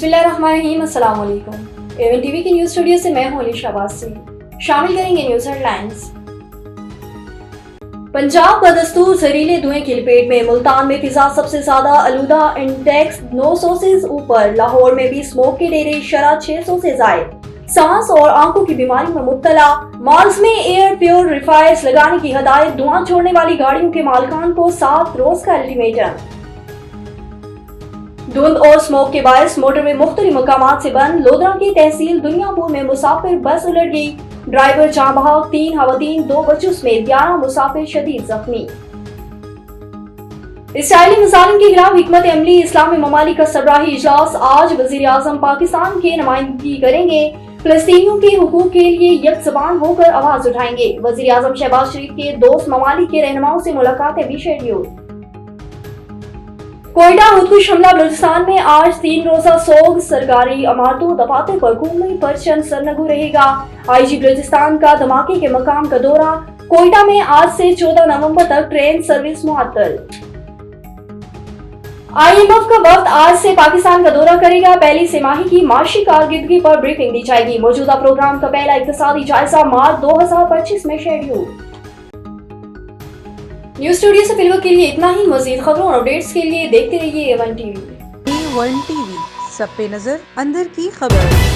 बिस्मिल्लाहिर्रहमानिर्रहीम, अस्सलाम वालेकुम। एवन टीवी की न्यूज स्टूडियो से मैं हूं अलीशा वासी। शामिल करेंगे न्यूज हेडलाइंस। पंजाब बदस्तूर जहरीले धुएं की लपेट में, मुल्तान में फिजा सबसे ज्यादा आलूदा, इंडेक्स 900 से ऊपर। लाहौर में भी स्मोक के डेरे, शरह 600 से जायद। सांस और आंखों की बीमारी में मुब्तला। मॉल्स में एयर प्योरीफायर्स लगाने की हदायत। धुआं छोड़ने वाली गाड़ियों के मालिकान को 7 रोज का अल्टीमेटम। धुंध और स्मोक के बायस मोटरवे मुख्तलिफ मकामात से बंद। लोधरा की तहसील दुनियापुर में मुसाफिर बस उलट गई, ड्राइवर जाँ बहक। 3 खवातीन 2 बच्चों समेत 11 मुसाफिर शदीद जख्मी। इसराइली मुजालिम के खिलाफ हिकमत अमली इस्लामी ममालिक का सरबराही इजलास आज। वजीर आजम पाकिस्तान के नुमाइंदगी करेंगे। फलस्तीनियों के हुकूक के लिए यकजुबान होकर आवाज उठाएंगे। वजीर आजम शहबाज शरीफ के दोस्त ममालिक के रहनुमाओं से मुलाकातें भी शेड्यूल। कोयटा खुदकुश हमला बलूचिस्तान में आज 3 रोजा सोग। सरकारी इमारतों दफातर पर कौमी परचम सरनगू रहेगा। आईजी बलूचिस्तान का धमाके के मकाम का दौरा। कोयटा में आज से 14 नवंबर तक ट्रेन सर्विस मुअत्तल। IMF का वक्त आज से पाकिस्तान का दौरा करेगा। पहली तिमाही की माशी कारकर्दगी पर ब्रीफिंग दी जाएगी। मौजूदा प्रोग्राम का पहला इक्तिसादी जायजा मार्च 2025 में शेड्यूल। न्यूज स्टूडियो से फिलहाल के लिए इतना ही। मजीद खबरों और अपडेट्स के लिए देखते रहिए A1 TV। A1 TV, सब पे नजर, अंदर की खबर।